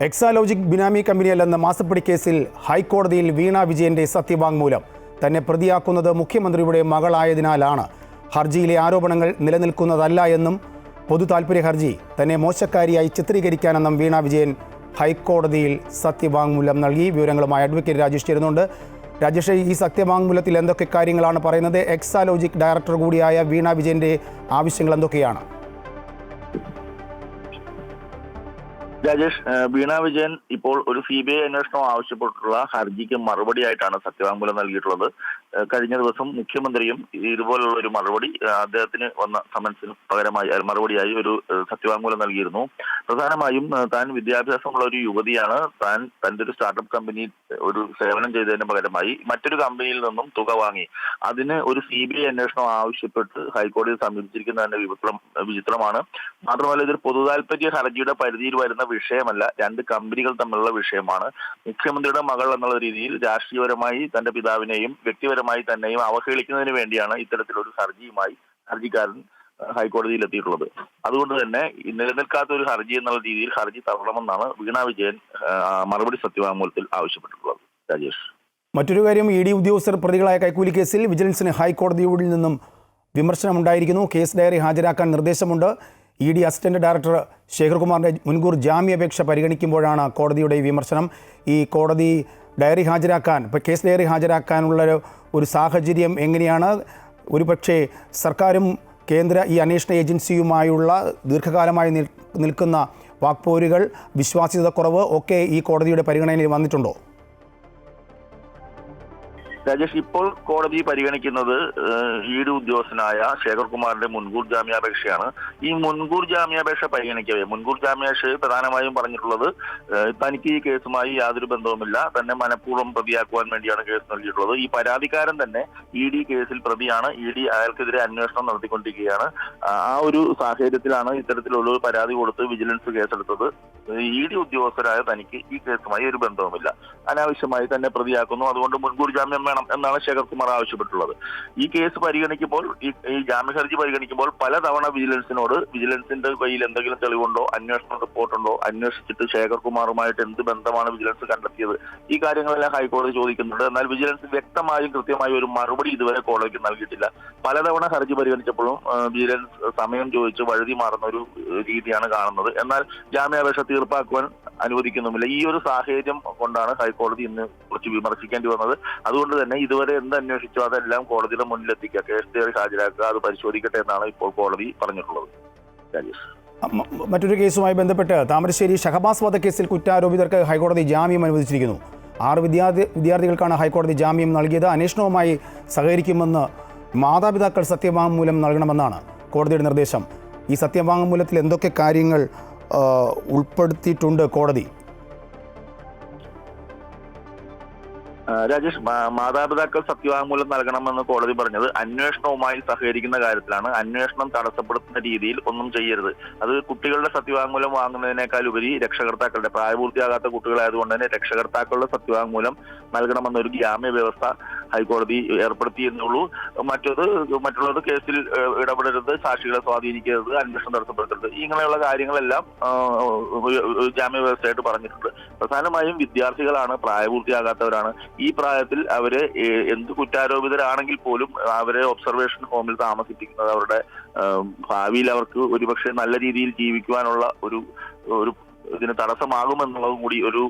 എക്സാലോജിക് ബിനാമി കമ്പനിയല്ലെന്ന മാസപ്പടി കേസിൽ ഹൈക്കോടതിയിൽ വീണ വിജയന്റെ സത്യവാങ്മൂലം. തന്നെ പ്രതിയാക്കുന്നത് മുഖ്യമന്ത്രിയുടെ മകളായതിനാലാണ്. ഹർജിയിലെ ആരോപണങ്ങൾ നിലനിൽക്കുന്നതല്ല എന്നും പൊതു താൽപ്പര്യ ഹർജി തന്നെ മോശക്കാരിയായി ചിത്രീകരിക്കാനെന്നും വീണ വിജയൻ ഹൈക്കോടതിയിൽ സത്യവാങ്മൂലം നൽകി. വിവരങ്ങളുമായി അഡ്വക്കേറ്റ് രാജേഷ് ചേരുന്നുണ്ട്. രാജേഷ്, ഈ സത്യവാങ്മൂലത്തിൽ എന്തൊക്കെ കാര്യങ്ങളാണ് പറയുന്നത്? എക്സാലോജിക് ഡയറക്ടർ കൂടിയായ വീണ വിജയന്റെ ആവശ്യങ്ങൾ എന്തൊക്കെയാണ്? രാജേഷ്, വീണ വിജയൻ ഇപ്പോൾ ഒരു CBI അന്വേഷണം ആവശ്യപ്പെട്ടുള്ള ഹർജിക്ക് മറുപടിയായിട്ടാണ് സത്യവാങ്മൂലം നൽകിയിട്ടുള്ളത്. കഴിഞ്ഞ ദിവസം മുഖ്യമന്ത്രിയും ഇതുപോലുള്ള ഒരു മറുപടി അദ്ദേഹത്തിന് വന്ന സമൻസിന് പകരമായി മറുപടിയായി ഒരു സത്യവാങ്മൂലം നൽകിയിരുന്നു. പ്രധാനമായും താൻ വിദ്യാഭ്യാസമുള്ള ഒരു യുവതിയാണ്. താൻ തന്റെ ഒരു സ്റ്റാർട്ടപ്പ് കമ്പനിയിൽ ഒരു സേവനം ചെയ്തതിന് പകരമായി മറ്റൊരു കമ്പനിയിൽ നിന്നും തുക വാങ്ങി അതിന് ഒരു CBI അന്വേഷണം ആവശ്യപ്പെട്ട് ഹൈക്കോടതിയെ സമീപിച്ചിരിക്കുന്നതിന്റെ വിചിത്രമാണ്. മാത്രമല്ല, ഇതൊരു പൊതുതാൽപര്യ ഹർജിയുടെ പരിധിയിൽ വരുന്ന വിഷയമല്ല, രണ്ട് കമ്പനികൾ തമ്മിലുള്ള വിഷയമാണ്. മുഖ്യമന്ത്രിയുടെ മകൾ എന്നുള്ള രീതിയിൽ രാഷ്ട്രീയപരമായി തന്റെ പിതാവിനെയും വ്യക്തിപരമായി തന്നെയും അവഹേളിക്കുന്നതിന് വേണ്ടിയാണ് ഇത്തരത്തിലൊരു ഹർജിക്കാരൻ ഹൈക്കോടതിയിൽ എത്തിയിട്ടുള്ളത്. അതുകൊണ്ട് തന്നെ നിലനിൽക്കാത്ത ഒരു ഹർജി എന്നുള്ള രീതിയിൽ ഹർജി തള്ളണമെന്നാണ് വീണ വിജയൻ മറുപടി സത്യവാങ്മൂലത്തിൽ ആവശ്യപ്പെട്ടിട്ടുള്ളത്. രാജേഷ്, മറ്റൊരു കാര്യം, ED ഉദ്യോഗസ്ഥർ പ്രതികളായ കൈക്കൂലി കേസിൽ വിജിലൻസിന് ഹൈക്കോടതിയിൽ നിന്നും വിമർശനമുണ്ടായിരിക്കുന്നു. കേസ് ഡയറി ഹാജരാക്കാൻ നിർദ്ദേശമുണ്ട്. ED അസിസ്റ്റന്റ് ഡയറക്ടർ ശേഖർകുമാറിന്റെ മുൻകൂർ ജാമ്യാപേക്ഷ പരിഗണിക്കുമ്പോഴാണ് കോടതിയുടെ വിമർശനം. ഈ കോടതി ഡയറി ഹാജരാക്കാൻ, ഇപ്പോൾ കേസ് ഡയറി ഹാജരാക്കാനുള്ള ഒരു സാഹചര്യം എങ്ങനെയാണ്? ഒരുപക്ഷെ സർക്കാരും കേന്ദ്ര ഈ അന്വേഷണ ഏജൻസിയുമായുള്ള ദീർഘകാലമായി നിൽക്കുന്ന വാക്പോരുകൾ, വിശ്വാസ്യത കുറവ് ഒക്കെ ഈ കോടതിയുടെ പരിഗണനയിൽ വന്നിട്ടുണ്ടോ? രാജേഷ്, ഇപ്പോൾ കോടതി പരിഗണിക്കുന്നത് ED ഉദ്യോഗസ്ഥനായ ശേഖർകുമാറിന്റെ മുൻകൂർ ജാമ്യാപേക്ഷയാണ്. ഈ മുൻകൂർ ജാമ്യാപേക്ഷ പരിഗണിക്കവേ മുൻകൂർ ജാമ്യാപേക്ഷ പ്രധാനമായും പറഞ്ഞിട്ടുള്ളത് തനിക്ക് ഈ കേസുമായി യാതൊരു ബന്ധവുമില്ല, തന്നെ മനഃപൂർവ്വം പ്രതിയാക്കുവാൻ വേണ്ടിയാണ് കേസ് നൽകിയിട്ടുള്ളത്. ഈ പരാതിക്കാരൻ തന്നെ ED കേസിൽ പ്രതിയാണ്. ED അയാൾക്കെതിരെ അന്വേഷണം നടത്തിക്കൊണ്ടിരിക്കുകയാണ്. ആ ഒരു സാഹചര്യത്തിലാണ് ഇത്തരത്തിലുള്ള ഒരു പരാതി കൊടുത്ത് വിജിലൻസ് കേസെടുത്തത്. ED ഉദ്യോഗസ്ഥരായ തനിക്ക് ഈ കേസുമായി ഒരു ബന്ധവുമില്ല, അനാവശ്യമായി തന്നെ പ്രതിയാക്കുന്നു, അതുകൊണ്ട് മുൻകൂർ ജാമ്യം വേണം എന്നാണ് ശേഖർകുമാർ ആവശ്യപ്പെട്ടുള്ളത്. ഈ കേസ് പരിഗണിക്കുമ്പോൾ, ഈ ജാമ്യ ഹർജി പരിഗണിക്കുമ്പോൾ പലതവണ വിജിലൻസിന്റെ കയ്യിൽ എന്തെങ്കിലും തെളിവുണ്ടോ, അന്വേഷണ റിപ്പോർട്ടുണ്ടോ, അന്വേഷിച്ചിട്ട് ശേഖർകുമാറുമായിട്ട് എന്ത് ബന്ധമാണ് വിജിലൻസ് കണ്ടെത്തിയത്, ഈ കാര്യങ്ങളെല്ലാം ഹൈക്കോടതി ചോദിക്കുന്നുണ്ട്. എന്നാൽ വിജിലൻസ് വ്യക്തമായും കൃത്യമായും ഒരു മറുപടി ഇതുവരെ കോടതിക്ക് നൽകിയിട്ടില്ല. പലതവണ ഹർജി പരിഗണിച്ചപ്പോഴും വിജിലൻസ് സമയം ചോദിച്ച് വഴുതി മാറുന്ന ഒരു രീതിയാണ് കാണുന്നത്. എന്നാൽ ജാമ്യാപേക്ഷ തീർപ്പാക്കുവാൻ അനുവദിക്കുന്നുമില്ല. ഈ ഒരു സാഹചര്യം കൊണ്ടാണ് ഹൈക്കോടതി ഇന്ന് കുറച്ച് വിമർശിക്കേണ്ടി വന്നത്. അതുകൊണ്ട് തന്നെ ഇതുവരെ എന്ത് അന്വേഷിച്ചോ അതെല്ലാം കോടതിയുടെ മുന്നിലെത്തിക്കുക, കേസ് ഡയറി ഹാജരാക്കുക, അത് പരിശോധിക്കട്ടെ എന്നാണ് ഇപ്പോൾ കോടതി പറഞ്ഞിട്ടുള്ളത്. രാജേഷ്, മറ്റൊരു കേസുമായി ബന്ധപ്പെട്ട് താമരശ്ശേരി ഷഹബാസ് വധക്കേസിൽ കുറ്റാരോപിതർക്ക് ഹൈക്കോടതി ജാമ്യം അനുവദിച്ചിരിക്കുന്നു. 6 വിദ്യാർത്ഥികൾക്കാണ് ഹൈക്കോടതി ജാമ്യം നൽകിയത്. അന്വേഷണവുമായി സഹകരിക്കുമെന്ന് മാതാപിതാക്കൾ സത്യവാങ്മൂലം നൽകണമെന്നാണ് കോടതിയുടെ നിർദ്ദേശം. ഈ സത്യവാങ്മൂലത്തിൽ എന്തൊക്കെ കാര്യങ്ങൾ ഉൾപ്പെടുത്തിയിട്ടുണ്ട് കോടതി? രാജേഷ്, മാതാപിതാക്കൾ സത്യവാങ്മൂലം നൽകണമെന്ന് കോടതി പറഞ്ഞത് അന്വേഷണവുമായി സഹകരിക്കുന്ന കാര്യത്തിലാണ്. അന്വേഷണം തടസ്സപ്പെടുത്തുന്ന രീതിയിൽ ഒന്നും ചെയ്യരുത്. അത് കുട്ടികളുടെ സത്യവാങ്മൂലം വാങ്ങുന്നതിനേക്കാൾ ഉപരി രക്ഷകർത്താക്കളുടെ, പ്രായപൂർത്തിയാകാത്ത കുട്ടികളായതുകൊണ്ട് തന്നെ രക്ഷകർത്താക്കളുടെ സത്യവാങ്മൂലം നൽകണമെന്നൊരു ജാമ്യ വ്യവസ്ഥ ഹൈക്കോടതി ഏർപ്പെടുത്തിയെന്നുള്ളൂ. മറ്റുള്ളത് കേസിൽ ഇടപെടരുത്, സാക്ഷികളെ സ്വാധീനിക്കരുത്, അന്വേഷണം തടസ്സപ്പെടുത്തരുത്, ഇങ്ങനെയുള്ള കാര്യങ്ങളെല്ലാം ജാമ്യ വ്യവസ്ഥയായിട്ട് പറഞ്ഞിട്ടുണ്ട്. പ്രധാനമായും വിദ്യാർത്ഥികളാണ്, പ്രായപൂർത്തിയാകാത്തവരാണ്. ഈ പ്രായത്തിൽ അവരെ എന്ത് കുറ്റാരോപിതരാണെങ്കിൽ പോലും അവരെ ഒബ്സർവേഷൻ ഹോമിൽ താമസിപ്പിക്കുന്നത് അവരുടെ ഭാവിയിൽ അവർക്ക് ഒരുപക്ഷെ നല്ല രീതിയിൽ ജീവിക്കുവാനുള്ള ഒരു ഇതിന് തടസ്സമാകുമെന്നുള്ളതും കൂടി ഒരു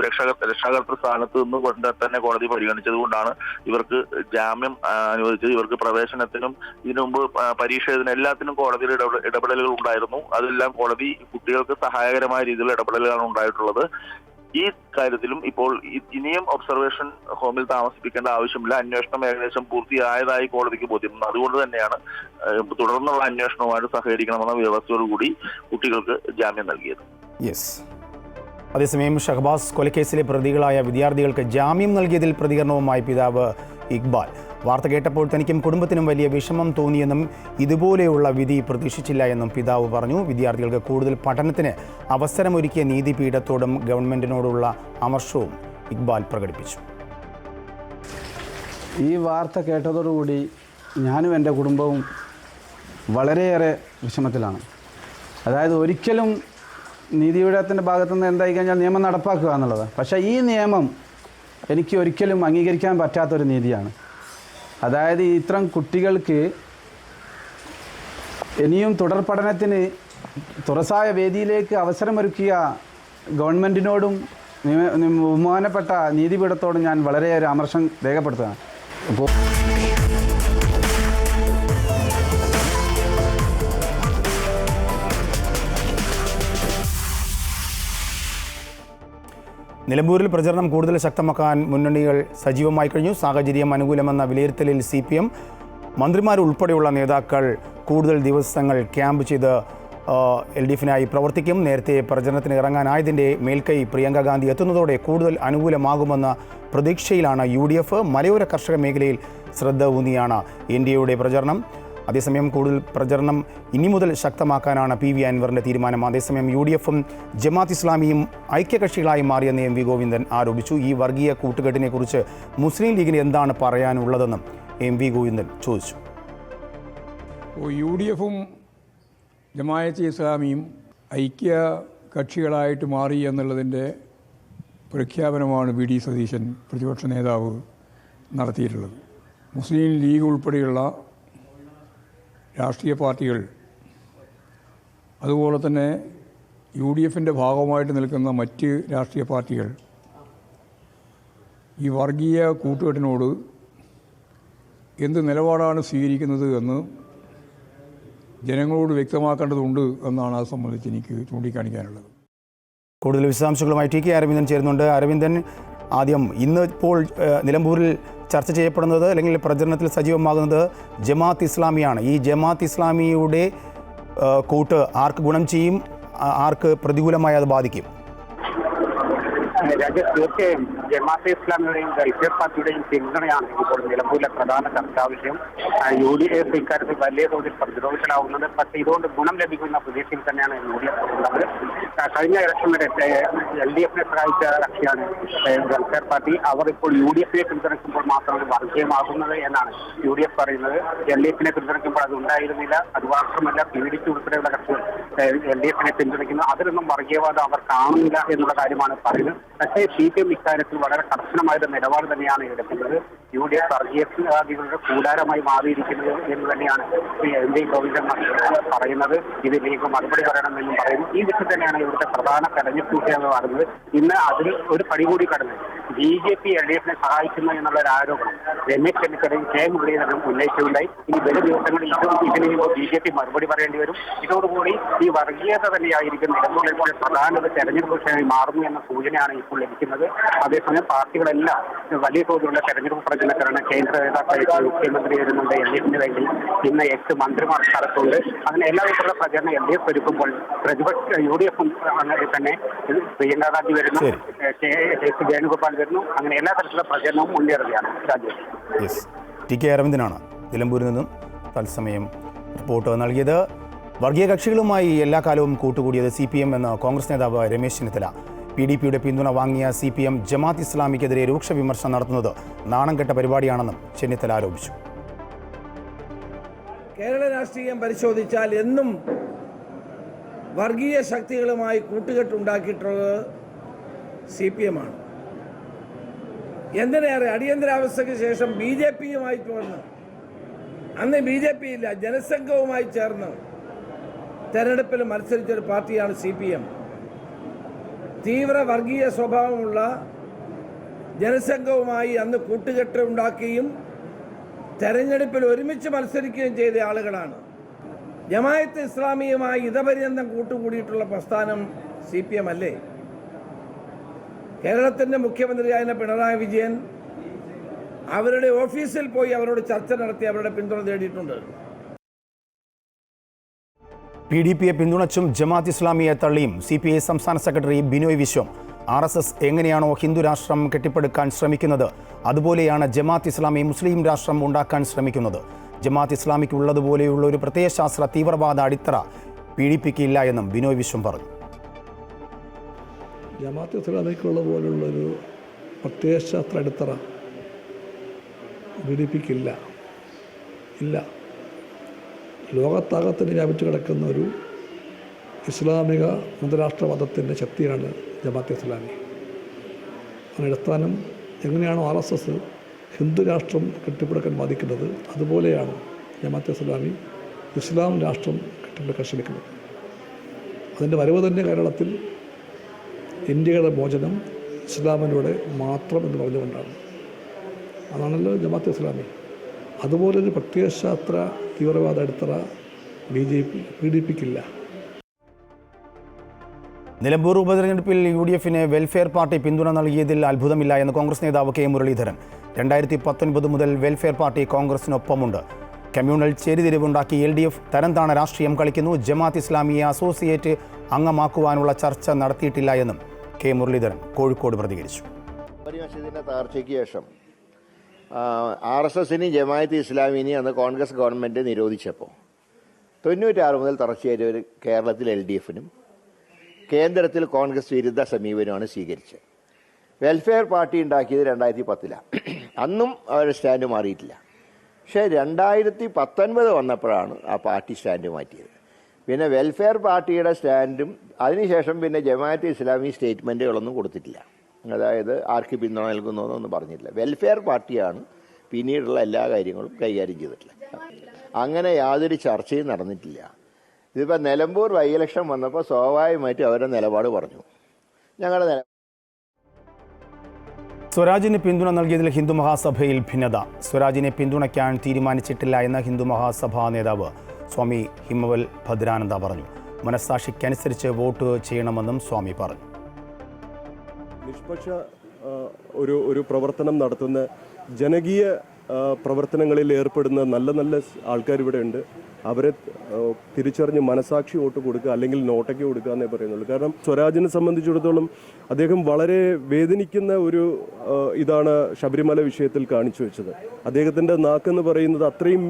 രക്ഷാകർതൃ സ്ഥാനത്ത് നിന്ന് കൊണ്ട് തന്നെ കോടതി പരിഗണിച്ചത് കൊണ്ടാണ് ഇവർക്ക് ജാമ്യം അനുവദിച്ചത്. ഇവർക്ക് പ്രവേശനത്തിനും ഇതിനു മുമ്പ് പരീക്ഷ എല്ലാത്തിനും കോടതിയുടെ ഇടപെടലുകൾ ഉണ്ടായിരുന്നു. അതെല്ലാം കോടതി കുട്ടികൾക്ക് സഹായകരമായ രീതിയിലുള്ള ഇടപെടലുകളാണ് ഉണ്ടായിട്ടുള്ളത്. ഈ കാര്യത്തിലും ഇപ്പോൾ ഇനിയും ഒബ്സർവേഷൻ ഹോമിൽ താമസിപ്പിക്കേണ്ട ആവശ്യമില്ല. അന്വേഷണം ഏകദേശം പൂർത്തിയായതായി കോടതിക്ക് ബോധ്യമുണ്ട്. അതുകൊണ്ട് തന്നെയാണ് തുടർന്നുള്ള അന്വേഷണവുമായിട്ട് സഹകരിക്കണമെന്ന വ്യവസ്ഥയോടുകൂടി കുട്ടികൾക്ക് ജാമ്യം നൽകിയത്. അതേസമയം ഷഹബാസ് കൊലക്കേസിലെ പ്രതികളായ വിദ്യാർത്ഥികൾക്ക് ജാമ്യം നൽകിയതിൽ പ്രതികരണവുമായി പിതാവ് ഇക്ബാൽ. വാർത്ത കേട്ടപ്പോൾ തനിക്കും കുടുംബത്തിനും വലിയ വിഷമം തോന്നിയെന്നും ഇതുപോലെയുള്ള വിധി പ്രതീക്ഷിച്ചില്ല എന്നും പിതാവ് പറഞ്ഞു. വിദ്യാർത്ഥികൾക്ക് കൂടുതൽ പഠനത്തിന് അവസരമൊരുക്കിയ നീതിപീഠത്തോടും ഗവൺമെൻറ്റിനോടുള്ള അമർഷവും ഇക്ബാൽ പ്രകടിപ്പിച്ചു. ഈ വാർത്ത കേട്ടതോടുകൂടി ഞാനും എൻ്റെ കുടുംബവും വളരെയേറെ വിഷമത്തിലാണ്. അതായത് ഒരിക്കലും നീതിപീഠത്തിൻ്റെ ഭാഗത്തുനിന്ന് എന്തായി കഴിഞ്ഞാൽ നിയമം നടപ്പാക്കുക എന്നുള്ളത്. പക്ഷേ ഈ നിയമം എനിക്ക് ഒരിക്കലും അംഗീകരിക്കാൻ പറ്റാത്തൊരു നീതിയാണ്. അതായത് ഇത്തരം കുട്ടികൾക്ക് ഇനിയും തുടർ പഠനത്തിന് തുറസായ വേദിയിലേക്ക് അവസരമൊരുക്കിയ ഗവൺമെൻറ്റിനോടും ബഹുമാനപ്പെട്ട നീതിപീഠത്തോടും ഞാൻ വളരെയേറെ അമർഷം രേഖപ്പെടുത്തുകയാണ്. അപ്പോൾ നിലമ്പൂരിൽ പ്രചരണം കൂടുതൽ ശക്തമാക്കാൻ മുന്നണികൾ സജീവമായി കഴിഞ്ഞു. സാഹചര്യം അനുകൂലമെന്ന വിലയിരുത്തലിൽ CPM മന്ത്രിമാരുൾപ്പെടെയുള്ള നേതാക്കൾ കൂടുതൽ ദിവസങ്ങൾ ക്യാമ്പ് ചെയ്ത് LDFനായി പ്രവർത്തിക്കും. നേരത്തെ പ്രചരണത്തിന് ഇറങ്ങാനായതിൻ്റെ മേൽക്കൈ പ്രിയങ്ക ഗാന്ധി എത്തുന്നതോടെ കൂടുതൽ അനുകൂലമാകുമെന്ന പ്രതീക്ഷയിലാണ് UDF. മലയോര കർഷക മേഖലയിൽ ശ്രദ്ധ ഊന്നിയാണ് NDAയുടെ പ്രചരണം. അതേസമയം കൂടുതൽ പ്രചരണം ഇനി മുതൽ ശക്തമാക്കാനാണ് PV അൻവറിൻ്റെ തീരുമാനം. അതേസമയം UDFും ജമാഅത്ത് ഇസ്ലാമിയും ഐക്യകക്ഷികളായി മാറിയെന്ന് MV ഗോവിന്ദൻ ആരോപിച്ചു. ഈ വർഗീയ കൂട്ടുകെട്ടിനെക്കുറിച്ച് മുസ്ലിം ലീഗിന് എന്താണ് പറയാനുള്ളതെന്നും MV ഗോവിന്ദൻ ചോദിച്ചു. UDFും ജമാഅത്ത് ഇസ്ലാമിയും ഐക്യ കക്ഷികളായിട്ട് മാറി എന്നുള്ളതിൻ്റെ പ്രഖ്യാപനമാണ് VD സതീശൻ പ്രതിപക്ഷ നേതാവ് നടത്തിയിട്ടുള്ളത്. മുസ്ലിം ലീഗ് ഉൾപ്പെടെയുള്ള രാഷ്ട്രീയ പാർട്ടികൾ അതുപോലെ തന്നെ UDFിൻ്റെ ഭാഗമായിട്ട് നിൽക്കുന്ന മറ്റ് രാഷ്ട്രീയ പാർട്ടികൾ ഈ വർഗീയ കൂട്ടുകെട്ടിനോട് എന്ത് നിലപാടാണ് സ്വീകരിക്കുന്നത് എന്ന് ജനങ്ങളോട് വ്യക്തമാക്കേണ്ടതുണ്ട് എന്നാണ് അത് സംബന്ധിച്ച് എനിക്ക് ചൂണ്ടിക്കാണിക്കാനുള്ളത്. കൂടുതൽ വിശദാംശങ്ങളുമായി TK അരവിന്ദൻ ചേരുന്നുണ്ട്. അരവിന്ദൻ, ആദ്യം ഇപ്പോൾ നിലമ്പൂരിൽ ചർച്ച ചെയ്യപ്പെടുന്നത് അല്ലെങ്കിൽ പ്രചരണത്തിൽ സജീവമാകുന്നത് ജമാഅത്ത് ഇസ്ലാമിയാണ്. ഈ ജമാഅത്ത് ഇസ്ലാമിയുടെ കൂട്ട് ആർക്ക് ഗുണം ചെയ്യും, ആർക്ക് പ്രതികൂലമായി അത് ബാധിക്കും? തീർച്ചയായും ജമാഅത്തെ ഇസ്ലാമിയുടെയും വെൽഫെയർ പാർട്ടിയുടെയും പിന്തുണയാണ് ഇപ്പോൾ നിലമ്പൂരിലെ പ്രധാന ചർച്ചാ വിഷയം. UDF ഇക്കാര്യത്തിൽ വലിയ തോതിൽ പ്രതിരോധത്തിലാവുന്നത്. പക്ഷേ ഇതുകൊണ്ട് ഗുണം ലഭിക്കുന്ന പ്രതീക്ഷയിൽ തന്നെയാണ് UDF ഉള്ളത്. കഴിഞ്ഞ ഇലക്ഷൻ വരെ LDFനെ സഹായിച്ച കക്ഷിയാണ് വെൽഫെയർ പാർട്ടി. അവർ ഇപ്പോൾ UDFനെ പിന്തുണയ്ക്കുമ്പോൾ മാത്രമാണ് വർഗീയമാകുന്നത് എന്നാണ് UDF പറയുന്നത്. LDFനെ പിന്തുണയ്ക്കുമ്പോൾ അത് ഉണ്ടായിരുന്നില്ല. അതുമാത്രമല്ല PDP ഉൾപ്പെടെയുള്ള കക്ഷികൾ LDFനെ പിന്തുണയ്ക്കുന്നു. അതിലൊന്നും വർഗീയവാദം അവർ കാണുന്നില്ല എന്നുള്ള കാര്യമാണ് പറയുന്നത്. പക്ഷേ CPM ഇക്കാര്യത്തിൽ വളരെ കർശനമായ നിലപാട് തന്നെയാണ് എടുക്കുന്നത്. UDF വർഗീയവാദികളുടെ കൂടാരമായി മാറിയിരിക്കുന്നത് എന്ന് തന്നെയാണ് MV ഗോവിന്ദൻ പറയുന്നത്. ഇത് ലീഗ് മറുപടി പറയണമെന്നും പറയുന്നു. ഈ വിഷയം തന്നെയാണ് ഇവിടുത്തെ പ്രധാന തെരഞ്ഞെടുപ്പ് വിഷയമെന്ന് പറയുന്നത്. ഇന്ന് അതിൽ ഒരു പടി കൂടി കടന്ന് BJP LDFനെ സഹായിക്കുന്നു എന്നുള്ള ഒരു ആരോപണം രമേശ് ചെന്നിത്തലയും K മുരളീധരനും ഉന്നയിക്കുകയുണ്ടായി. ഇനി വരും ദിവസങ്ങളിൽ ഇതിന് BJP മറുപടി പറയേണ്ടി വരും. ഇതോടുകൂടി ഈ വർഗീയത തന്നെയായിരിക്കും നിലമ്പൂരിൽ പ്രധാന ഒരു തെരഞ്ഞെടുപ്പ് വിഷയമായി മാറുന്നു എന്ന സൂചനയാണ് ഇപ്പോൾ ലഭിക്കുന്നത്. അതേസമയം പാർട്ടികളെല്ലാം വലിയ തോതിലുള്ള തെരഞ്ഞെടുപ്പ് പ്രചരണത്തിലാണ്. കേന്ദ്ര നേതാക്കളായിട്ട് മുഖ്യമന്ത്രി വരുന്നുണ്ട്. LDFിന് വേണ്ടി ഇന്ന് 8 മന്ത്രിമാർ സ്ഥലത്തുണ്ട്. അങ്ങനെ എല്ലാ വിധത്തിലുള്ള പ്രചരണം LDF ഒരുക്കുമ്പോൾ പ്രതിപക്ഷ UDFും അങ്ങനെ തന്നെ പ്രിയങ്ക ഗാന്ധി വരുന്നു, KS വേണുഗോപാൽ വരുന്നു. അങ്ങനെ എല്ലാ തരത്തിലുള്ള പ്രചരണവും മുന്നേറുകയാണ്. രാജേഷ്. TK അരവിന്ദനാണ് നിലമ്പൂരിൽ നിന്നും തത്സമയം റിപ്പോർട്ട് നൽകിയത്. വർഗീയ കക്ഷികളുമായി എല്ലാ കാലവും കൂട്ടുകൂടിയത് CPM എന്ന കോൺഗ്രസ് നേതാവ് രമേശ് ചെന്നിത്തല. PDPയുടെ പിന്തുണ വാങ്ങിയ CPM ജമാഅത്ത് ഇസ്ലാമിക്കെതിരെ രൂക്ഷ വിമർശനം നടത്തുന്നത് നാണം കെട്ട പരിപാടിയാണെന്നും ചെന്നിത്തല ആരോപിച്ചു. കേരള രാഷ്ട്രീയം പരിശോധിച്ചാൽ എന്നും വർഗീയ ശക്തികളുമായി കൂട്ടുകെട്ടുണ്ടാക്കിയിട്ടുള്ളത് CPM ആണ്. എന്തിനേറെ അടിയന്തരാവസ്ഥയ്ക്ക് ശേഷം BJPയുമായിട്ട് വന്ന് അന്ന് BJP ഇല്ല, ജനസംഘവുമായി ചേർന്ന് തെരഞ്ഞെടുപ്പിൽ മത്സരിച്ചൊരു പാർട്ടിയാണ് CPM. തീവ്ര വർഗീയ സ്വഭാവമുള്ള ജനസംഘവുമായി അന്ന് കൂട്ടുകെട്ട് ഉണ്ടാക്കുകയും തെരഞ്ഞെടുപ്പിൽ ഒരുമിച്ച് മത്സരിക്കുകയും ചെയ്ത ആളുകളാണ്. ജമാഅത്ത് ഇസ്ലാമിയുമായി ഇതപര്യന്തം കൂട്ടുകൂടിയിട്ടുള്ള പ്രസ്ഥാനം CPM അല്ലേ? കേരളത്തിൻ്റെ മുഖ്യമന്ത്രിയായ പിണറായി വിജയൻ അവരുടെ ഓഫീസിൽ പോയി അവരോട് ചർച്ച നടത്തി അവരുടെ പിന്തുണ തേടിയിട്ടുണ്ട്. PDPയെ പിന്തുണച്ചും ജമാഅത്ത് ഇസ്ലാമിയെ തള്ളിയും CPI സംസ്ഥാന സെക്രട്ടറി ബിനോയ് വിശ്വം RSS എങ്ങനെയാണോ ഹിന്ദു രാഷ്ട്രം കെട്ടിപ്പടുക്കാൻ ശ്രമിക്കുന്നത് അതുപോലെയാണ് ജമാഅത്ത് ഇസ്ലാമി മുസ്ലിം രാഷ്ട്രം ഉണ്ടാക്കാൻ ശ്രമിക്കുന്നത്. ജമാഅത്ത് ഇസ്ലാമിക്ക് ഉള്ളതുപോലെയുള്ള ഒരു പ്രത്യയശാസ്ത്ര തീവ്രവാദ അടിത്തറ PDPക്ക് ഇല്ല എന്നും ബിനോയ് വിശ്വം പറഞ്ഞു. ജമാഅത്ത് ഇസ്ലാമിക്കുള്ള പോലുള്ളൊരു പ്രത്യയശാസ്ത്ര അടിത്തറ PDPക്കില്ല. ലോകത്താകത്തിന് വ്യാപിച്ചു കിടക്കുന്ന ഒരു ഇസ്ലാമിക മതരാഷ്ട്രവാദത്തിൻ്റെ ശക്തിയാണ് ജമാഅത്തെ ഇസ്ലാമി. അതിനടിസ്ഥാനം എങ്ങനെയാണോ RSS ഹിന്ദു രാഷ്ട്രം കെട്ടിപ്പടുക്കാൻ ബാധിക്കുന്നത്, അതുപോലെയാണ് ജമാഅത്തെ ഇസ്ലാമി ഇസ്ലാം രാഷ്ട്രം കെട്ടിപ്പടുക്കാൻ ശ്രമിക്കുന്നത്. അതിൻ്റെ വരവ് തന്നെ കേരളത്തിൽ ഇന്ത്യയുടെ മോചനം ഇസ്ലാമിലൂടെ മാത്രം എന്ന് പറഞ്ഞുകൊണ്ടാണ്. അതാണല്ലോ ജമാഅത്തെ ഇസ്ലാമി. അതുപോലൊരു പ്രത്യയശാസ്ത്ര തീവ്രവാദ അടിത്തറ BJP പീഡിപ്പിക്കില്ല. നിലമ്പൂർ ഉപതെരഞ്ഞെടുപ്പിൽ UDFന് വെൽഫെയർ പാർട്ടി പിന്തുണ നൽകിയതിൽ അത്ഭുതമില്ല എന്ന് കോൺഗ്രസ് നേതാവ് K മുരളീധരൻ. 2019 മുതൽ വെൽഫെയർ പാർട്ടി കോൺഗ്രസിനൊപ്പമുണ്ട്. കമ്മ്യൂണൽ ചേരിതിരിവുണ്ടാക്കി LDF തരംതാണ രാഷ്ട്രീയം കളിക്കുന്നു. ജമാഅത്ത് ഇസ്ലാമിയെ അസോസിയേറ്റ് അംഗമാക്കുവാനുള്ള ചർച്ച നടത്തിയിട്ടില്ല എന്നും K മുരളീധരൻ കോഴിക്കോട് പ്രതികരിച്ചു. മസ്ജിദിന്റെ തകർച്ചയ്ക്ക് ശേഷം RSSനെയും ജമാഅത്ത് ഇസ്ലാമിനെയും അന്ന് കോൺഗ്രസ് ഗവൺമെൻറ് നിരോധിച്ചപ്പോൾ 96 മുതൽ തുടർച്ചയായിട്ട് കേരളത്തിൽ LDFനും കേന്ദ്രത്തിൽ കോൺഗ്രസ് വിരുദ്ധ സമീപനമാണ് സ്വീകരിച്ചത്. വെൽഫെയർ പാർട്ടി ഉണ്ടാക്കിയത് 2010 അന്നും അവരുടെ സ്റ്റാൻഡ് മാറിയിട്ടില്ല. പക്ഷേ 2019 വന്നപ്പോഴാണ് ആ പാർട്ടി സ്റ്റാൻഡ് മാറ്റിയത്. പിന്നെ വെൽഫെയർ പാർട്ടിയുടെ സ്റ്റാൻഡും അതിനുശേഷം പിന്നെ ജമാഅത്ത് ഇസ്ലാമി സ്റ്റേറ്റ്മെൻറ്റുകളൊന്നും കൊടുത്തിട്ടില്ല. അതായത് ആർക്ക് പിന്തുണ നൽകുന്നതെന്നൊന്നും പറഞ്ഞിട്ടില്ല. വെൽഫെയർ പാർട്ടിയാണ് പിന്നീടുള്ള എല്ലാ കാര്യങ്ങളും കൈകാര്യം ചെയ്തിട്ടുള്ളത്. അങ്ങനെ യാതൊരു ചർച്ചയും നടന്നിട്ടില്ല. ഇതിപ്പോൾ നിലമ്പൂർ ബൈ ഇലക്ഷൻ വന്നപ്പോൾ സ്വാഭാവികമായിട്ടും അവരുടെ നിലപാട് പറഞ്ഞു. ഞങ്ങളുടെ സ്വരാജിന് പിന്തുണ നൽകിയതിൽ ഹിന്ദു മഹാസഭയിൽ ഭിന്നത. സ്വരാജിനെ പിന്തുണയ്ക്കാൻ തീരുമാനിച്ചിട്ടില്ല എന്ന ഹിന്ദു മഹാസഭാ നേതാവ് സ്വാമി ഹിമവൽ ഭദ്രാനന്ദ പറഞ്ഞു. മനസ്സാക്ഷിക്കനുസരിച്ച് വോട്ട് ചെയ്യണമെന്നും സ്വാമി പറഞ്ഞു. നിഷ്പക്ഷ ഒരു പ്രവർത്തനം നടത്തുന്ന ജനകീയ പ്രവർത്തനങ്ങളിൽ ഏർപ്പെടുന്ന നല്ല നല്ല ആൾക്കാർ ഇവിടെ ഉണ്ട്. അവരെ തിരിച്ചറിഞ്ഞ് മനസാക്ഷി വോട്ട് കൊടുക്കുക, അല്ലെങ്കിൽ നോട്ടയ്ക്ക് കൊടുക്കുക എന്നേ പറയുന്നുള്ളൂ. കാരണം സ്വരാജിനെ സംബന്ധിച്ചിടത്തോളം അദ്ദേഹം വളരെ വേദനിക്കുന്ന ഒരു ഇതാണ് ശബരിമല വിഷയത്തിൽ കാണിച്ചു വെച്ചത്. അദ്ദേഹത്തിൻ്റെ നാക്കെന്ന് പറയുന്നത് അത്രയും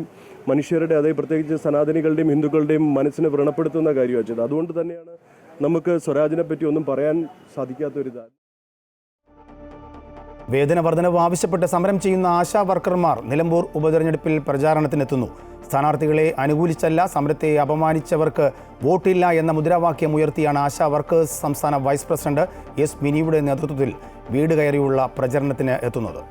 മനുഷ്യരുടെ, അതായത് പ്രത്യേകിച്ച് സനാതനികളുടെയും ഹിന്ദുക്കളുടെയും മനസ്സിനെ വ്രണപ്പെടുത്തുന്ന കാര്യമാണ് ചെയ്തത്. അതുകൊണ്ട് തന്നെയാണ് നമുക്ക് സ്വരാജിനെ പറ്റി ഒന്നും പറയാൻ സാധിക്കാത്തൊരിതാണ്. വേതന വർധനവ് ആവശ്യപ്പെട്ട് സമരം ചെയ്യുന്ന ആശാ വർക്കർമാർ നിലമ്പൂർ ഉപതെരഞ്ഞെടുപ്പിൽ പ്രചാരണത്തിനെത്തുന്നു. സ്ഥാനാർത്ഥികളെ അനുകൂലിച്ചല്ല, സമരത്തെ അപമാനിച്ചവർക്ക് വോട്ടില്ല എന്ന മുദ്രാവാക്യം ഉയർത്തിയാണ് ആശാ വർക്കേഴ്സ് സംസ്ഥാന വൈസ് പ്രസിഡന്റ് S മിനിയുടെ നേതൃത്വത്തിൽ വീട് കയറിയുള്ള പ്രചരണത്തിന് എത്തുന്നത്.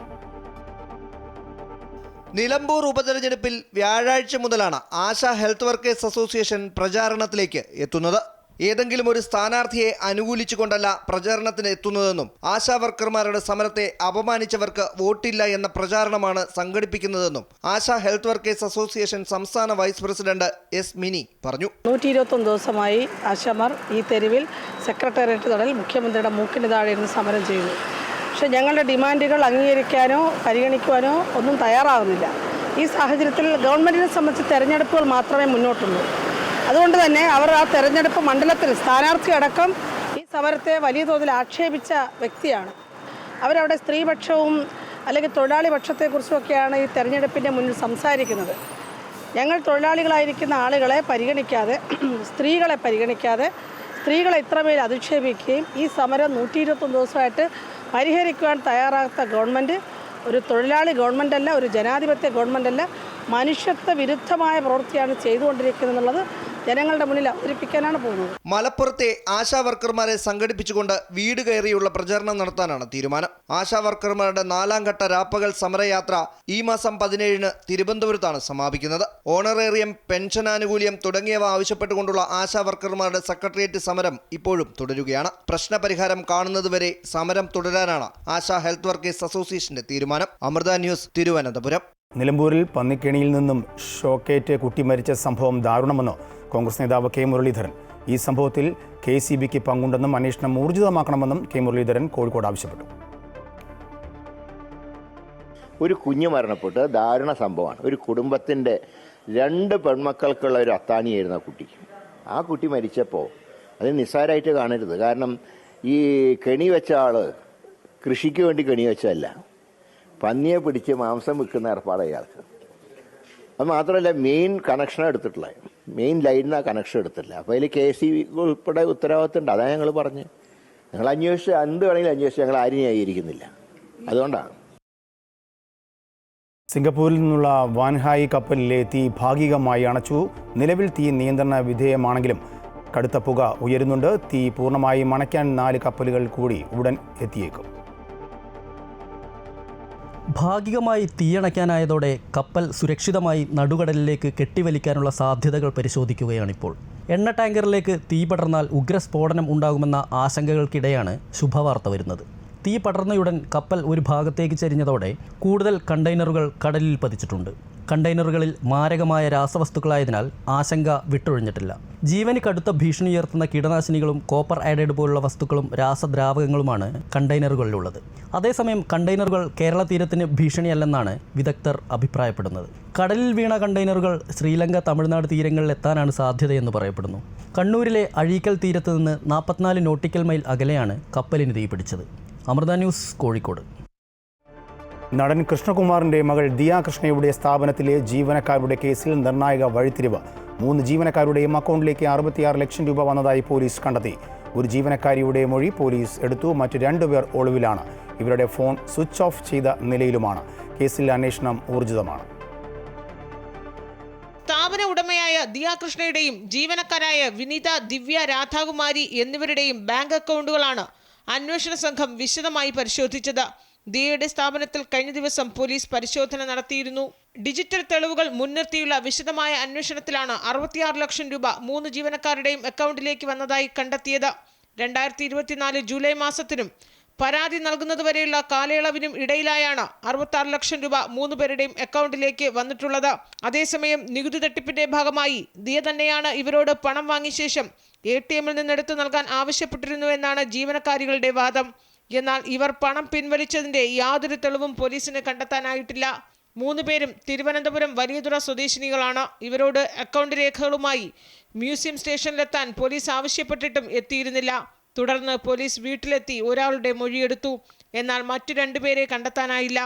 നിലമ്പൂർ ഉപതെരഞ്ഞെടുപ്പിൽ വ്യാഴാഴ്ച മുതലാണ് ആശാ ഹെൽത്ത് വർക്കേഴ്സ് അസോസിയേഷൻ പ്രചാരണത്തിലേക്ക് എത്തുന്നത്. ഏതെങ്കിലും ഒരു സ്ഥാനാർത്ഥിയെ അനുകൂലിച്ചുകൊണ്ടല്ല പ്രചാരണത്തിന് എത്തുന്നതെന്നും ആശാ വർക്കർമാരുടെ സമരത്തെ അപമാനിച്ചവർക്ക് വോട്ടില്ല എന്ന പ്രചാരണമാണ് സംഘടിപ്പിക്കുന്നതെന്നും ആശാ ഹെൽത്ത് വർക്കേഴ്സ് അസോസിയേഷൻ സംസ്ഥാന വൈസ് പ്രസിഡന്റ് S മിനി പറഞ്ഞു. 121 ദിവസമായി ആശാമാർ ഈ തെരുവിൽ സെക്രട്ടേറിയറ്റ് തടൽ മുഖ്യമന്ത്രിയുടെ മൂക്കിന് താഴെ ഇരുന്ന് സമരം ചെയ്യുന്നു. പക്ഷേ ഞങ്ങളുടെ ഡിമാൻഡുകൾ അംഗീകരിക്കാനോ പരിഗണിക്കുവാനോ ഒന്നും തയ്യാറാകുന്നില്ല. ഈ സാഹചര്യത്തിൽ ഗവൺമെൻറ്റിനെ സംബന്ധിച്ച് തെരഞ്ഞെടുപ്പുകൾ മാത്രമേ മുന്നോട്ടുള്ളൂ. അതുകൊണ്ട് തന്നെ അവർ ആ തെരഞ്ഞെടുപ്പ് മണ്ഡലത്തിൽ സ്ഥാനാർത്ഥി അടക്കം ഈ സമരത്തെ വലിയ തോതിൽ ആക്ഷേപിച്ച വ്യക്തിയാണ്. അവരവിടെ സ്ത്രീപക്ഷവും അല്ലെങ്കിൽ തൊഴിലാളി പക്ഷത്തെക്കുറിച്ചുമൊക്കെയാണ് ഈ തെരഞ്ഞെടുപ്പിൻ്റെ മുന്നിൽ സംസാരിക്കുന്നത്. ഞങ്ങൾ തൊഴിലാളികളായിരിക്കുന്ന ആളുകളെ പരിഗണിക്കാതെ, സ്ത്രീകളെ പരിഗണിക്കാതെ, സ്ത്രീകളെ ഇത്രമേൽ അധിക്ഷേപിക്കുകയും ഈ സമരം 121 ദിവസമായിട്ട് പരിഹരിക്കുവാൻ തയ്യാറാകാത്ത ഗവൺമെൻറ് ഒരു തൊഴിലാളി ഗവൺമെൻറ്റല്ല, ഒരു ജനാധിപത്യ ഗവൺമെൻറ്റല്ല, മനുഷ്യത്വ വിരുദ്ധമായ പ്രവൃത്തിയാണ് ചെയ്തുകൊണ്ടിരിക്കുന്നത്. ജനങ്ങളുടെ മുന്നിൽ അവതരിപ്പിക്കാനാണ് പോകുന്നത്. മലപ്പുറത്തെ ആശാ വർക്കർമാരെ സംഘടിപ്പിച്ചുകൊണ്ട് വീട് കയറിയുള്ള പ്രചാരണം നടത്താനാണ് തീരുമാനം. ആശാ വർക്കർമാരുടെ 4ാം ഘട്ട രാപ്പകൽ സമരയാത്ര ഈ മാസം 17-ന് തിരുവനന്തപുരത്താണ് സമാപിക്കുന്നത്. ഓണറേറിയം, പെൻഷൻ ആനുകൂല്യം തുടങ്ങിയവ ആവശ്യപ്പെട്ടുകൊണ്ടുള്ള ആശാ വർക്കർമാരുടെ സെക്രട്ടേറിയറ്റ് സമരം ഇപ്പോഴും തുടരുകയാണ്. പ്രശ്നപരിഹാരം കാണുന്നതുവരെ സമരം തുടരാനാണ് ആശാ ഹെൽത്ത് വർക്കേഴ്സ് അസോസിയേഷന്റെ തീരുമാനം. അമൃത ന്യൂസ്, തിരുവനന്തപുരം. നിലമ്പൂരിൽ പന്നിക്കെണിയിൽ നിന്നും ഷോക്കേറ്റ് കുട്ടി മരിച്ച സംഭവം ദാരുണമെന്ന് കോൺഗ്രസ് നേതാവ് K മുരളീധരൻ. ഈ സംഭവത്തിൽ KCBക്ക് പങ്കുണ്ടെന്നും അന്വേഷണം ഊർജിതമാക്കണമെന്നും K മുരളീധരൻ കോഴിക്കോട് ആവശ്യപ്പെട്ടു. ഒരു കുഞ്ഞ് മരണപ്പെട്ട് ദാരുണ സംഭവമാണ്. ഒരു കുടുംബത്തിൻ്റെ 2 പെൺമക്കൾക്കുള്ള ഒരു അത്താണിയായിരുന്നു ആ കുട്ടി. ആ കുട്ടി മരിച്ചപ്പോൾ അത് നിസ്സാരമായിട്ട് കാണരുത്. കാരണം ഈ കെണി വെച്ച ആൾ കൃഷിക്ക് വേണ്ടി കെണി വെച്ചതല്ല, പന്നിയെ പിടിച്ച് മാംസം വിൽക്കുന്ന ഏർപ്പാട് അയാൾക്ക്. അത് മാത്രമല്ല, മെയിൻ കണക്ഷൻ എടുത്തിട്ടില്ല, മെയിൻ ലൈനിൽ ആ കണക്ഷൻ എടുത്തിട്ടില്ല. അപ്പോൾ അതിൽ KCB ഉൾപ്പെടെ ഉത്തരവാദിത്തമുണ്ട്. അതാണ് ഞങ്ങൾ പറഞ്ഞ്, ഞങ്ങൾ അന്വേഷിച്ച് എന്ത് വേണമെങ്കിലും അന്വേഷിച്ച് ഞങ്ങൾ ആരും ന്യായീകരിക്കുന്നില്ല. അതുകൊണ്ടാണ്. സിംഗപ്പൂരിൽ നിന്നുള്ള വാൻഹായി കപ്പലിലെ തീ ഭാഗികമായി അണച്ചു. നിലവിൽ തീ നിയന്ത്രണ വിധേയമാണെങ്കിലും കടുത്ത പുക ഉയരുന്നുണ്ട്. തീ പൂർണ്ണമായും അണയ്ക്കാൻ 4 കപ്പലുകൾ കൂടി ഉടൻ എത്തിയേക്കും. ഭാഗികമായി തീയണയ്ക്കാനായതോടെ കപ്പൽ സുരക്ഷിതമായി നടുകടലിലേക്ക് കെട്ടിവലിക്കാനുള്ള സാധ്യതകൾ പരിശോധിക്കുകയാണിപ്പോൾ. എണ്ണ ടാങ്കറിലേക്ക് തീ പടർന്നാൽ ഉഗ്രസ്ഫോടനം ഉണ്ടാകുമെന്ന ആശങ്കകൾക്കിടെയാണ് ശുഭവാർത്ത വരുന്നത്. തീ പടർന്നയുടൻ കപ്പൽ ഒരു ഭാഗത്തേക്ക് ചരിഞ്ഞതോടെ കൂടുതൽ കണ്ടെയ്നറുകൾ കടലിൽ പതിച്ചിട്ടുണ്ട്. കണ്ടെയ്നറുകളിൽ മാരകമായ രാസവസ്തുക്കളായതിനാൽ ആശങ്ക വിട്ടൊഴിഞ്ഞിട്ടില്ല. ജീവന് കടുത്ത ഭീഷണി ഉയർത്തുന്ന കീടനാശിനികളും കോപ്പർ ആഡൈഡ് പോലുള്ള വസ്തുക്കളും രാസദ്രാവകങ്ങളുമാണ് കണ്ടെയ്നറുകളിലുള്ളത്. അതേസമയം കണ്ടെയ്നറുകൾ കേരള തീരത്തിന് ഭീഷണിയല്ലെന്നാണ് വിദഗ്ധർ അഭിപ്രായപ്പെടുന്നത്. കടലിൽ വീണ കണ്ടെയ്നറുകൾ ശ്രീലങ്ക, തമിഴ്നാട് തീരങ്ങളിൽ എത്താനാണ് സാധ്യതയെന്ന് പറയപ്പെടുന്നു. കണ്ണൂരിലെ അഴീക്കൽ തീരത്ത് നിന്ന് 44 നോട്ടിക്കൽ മൈൽ അകലെയാണ് കപ്പലിന് തീപിടിച്ചത്. അമൃത ന്യൂസ്, കോഴിക്കോട്. നടൻ കൃഷ്ണകുമാറിൻ്റെ മകൾ ദിയ കൃഷ്ണയുടെ സ്ഥാപനത്തിലെ ജീവനക്കാരുടെ കേസിൽ നിർണായക വഴിത്തിരിവ്. 3 ജീവനക്കാരുടെയും അക്കൗണ്ടിലേക്ക് 66 ലക്ഷം രൂപ വന്നതായി പോലീസ് കണ്ടെത്തി. ഒരു ജീവനക്കാരിയുടെ മൊഴി പോലീസ് എടുത്തു. മറ്റ് 2 പേർ ഒളിവിലാണ്. ഇവരുടെ ഫോൺ സ്വിച്ച് ഓഫ് ചെയ്ത നിലയിലുമാണ്. കേസിൽ അന്വേഷണം ഊർജിതമാണ്. സ്ഥാപന ഉടമയായ ദിയ കൃഷ്ണയുടെയും ജീവനക്കാരായ വിനീത, ദിവ്യ, രാധാകുമാരി എന്നിവരുടെയും ബാങ്ക് അക്കൗണ്ടുകളാണ് അന്വേഷണ സംഘം വിശദമായി പരിശോധിച്ചത്. ദിയയുടെ സ്ഥാപനത്തിൽ കഴിഞ്ഞ ദിവസം പോലീസ് പരിശോധന നടത്തിയിരുന്നു. ഡിജിറ്റൽ തെളിവുകൾ മുൻനിർത്തിയുള്ള വിശദമായ അന്വേഷണത്തിലാണ് 66 ലക്ഷം രൂപ 3 ജീവനക്കാരുടെയും അക്കൗണ്ടിലേക്ക് വന്നതായി കണ്ടെത്തിയത്. 2024 ജൂലൈ മാസത്തിനും പരാതി നൽകുന്നതുവരെയുള്ള കാലയളവിനും ഇടയിലായാണ് 66 ലക്ഷം രൂപ 3 പേരുടെയും അക്കൗണ്ടിലേക്ക് വന്നിട്ടുള്ളത്. അതേസമയം നികുതി തട്ടിപ്പിന്റെ ഭാഗമായി ദിയ തന്നെയാണ് ഇവരോട് പണം വാങ്ങിയ ശേഷം ATM-ൽ നിന്നെടുത്തു നൽകാൻ ആവശ്യപ്പെട്ടിരുന്നുവെന്നാണ് ജീവനക്കാരികളുടെ വാദം. എന്നാൽ ഇവർ പണം പിൻവലിച്ചതിന്റെ യാതൊരു തെളിവും പോലീസിന് കണ്ടെത്താനായിട്ടില്ല. 3 പേരും തിരുവനന്തപുരം വലിയതുറ സ്വദേശിനികളാണ്. ഇവരോട് അക്കൗണ്ട് രേഖകളുമായി മ്യൂസിയം സ്റ്റേഷനിലെത്താൻ പോലീസ് ആവശ്യപ്പെട്ടിട്ടും എത്തിയിരുന്നില്ല. തുടർന്ന് പോലീസ് വീട്ടിലെത്തി ഒരാളുടെ മൊഴിയെടുത്തു. എന്നാൽ മറ്റു 2 പേരെ കണ്ടെത്താനായില്ല.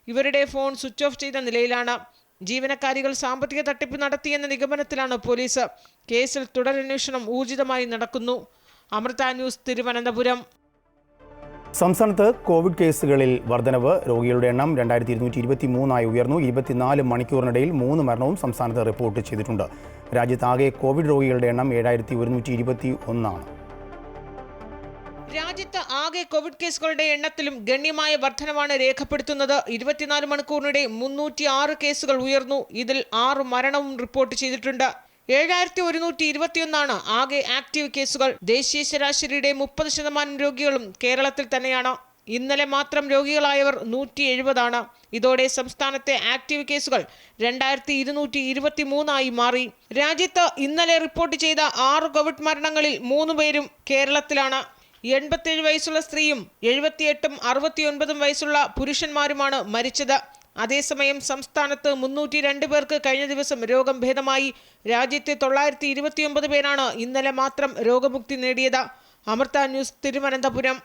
ഇവരുടെ ഫോൺ സ്വിച്ച് ഓഫ് ചെയ്ത നിലയിലാണ്. ജീവനക്കാരികൾ സാമ്പത്തിക തട്ടിപ്പ് നടത്തിയെന്ന നിഗമനത്തിലാണ് പോലീസ്. കേസിൽ തുടരന്വേഷണം ഊർജിതമായി നടക്കുന്നു. അമൃത ന്യൂസ്, തിരുവനന്തപുരം. സംസ്ഥാനത്ത് കോവിഡ് കേസുകളിൽ വർധനവ്. രോഗികളുടെ എണ്ണം 2223 ഉയർന്നു. 24 മണിക്കൂറിനിടയിൽ 3 മരണവും സംസ്ഥാനത്ത് റിപ്പോർട്ട് ചെയ്തിട്ടുണ്ട്. രാജ്യത്താകെ കോവിഡ് രോഗികളുടെ എണ്ണം 7121. രാജ്യത്ത് ആകെ കോവിഡ് കേസുകളുടെ എണ്ണത്തിലും ഗണ്യമായ വർധനവാണ് രേഖപ്പെടുത്തുന്നത്. 24 മണിക്കൂറിനിടെ 306 കേസുകൾ ഉയർന്നു. ഇതിൽ 6 മരണവും റിപ്പോർട്ട് ചെയ്തിട്ടുണ്ട്. 7121 ആകെ ആക്റ്റീവ് കേസുകൾ. ദേശീയ ശരാശരിയുടെ 30% രോഗികളും കേരളത്തിൽ തന്നെയാണ്. ഇന്നലെ മാത്രം രോഗികളായവർ 170. ഇതോടെ സംസ്ഥാനത്തെ ആക്റ്റീവ് കേസുകൾ 2223 മാറി. രാജ്യത്ത് ഇന്നലെ റിപ്പോർട്ട് ചെയ്ത 6 കോവിഡ് മരണങ്ങളിൽ 3 പേരും കേരളത്തിലാണ്. 87 വയസ്സുള്ള സ്ത്രീയും 78ഉം 69ഉം വയസ്സുള്ള പുരുഷന്മാരുമാണ് മരിച്ചത്. അതേസമയം സംസ്ഥാനത്ത് 302 പേർക്ക് കഴിഞ്ഞ ദിവസം രോഗം ഭേദമായി. രാജ്യത്തെ 929 പേരാണ് ഇന്നലെ മാത്രം രോഗമുക്തി നേടിയത്. അമൃത ന്യൂസ്, തിരുവനന്തപുരം.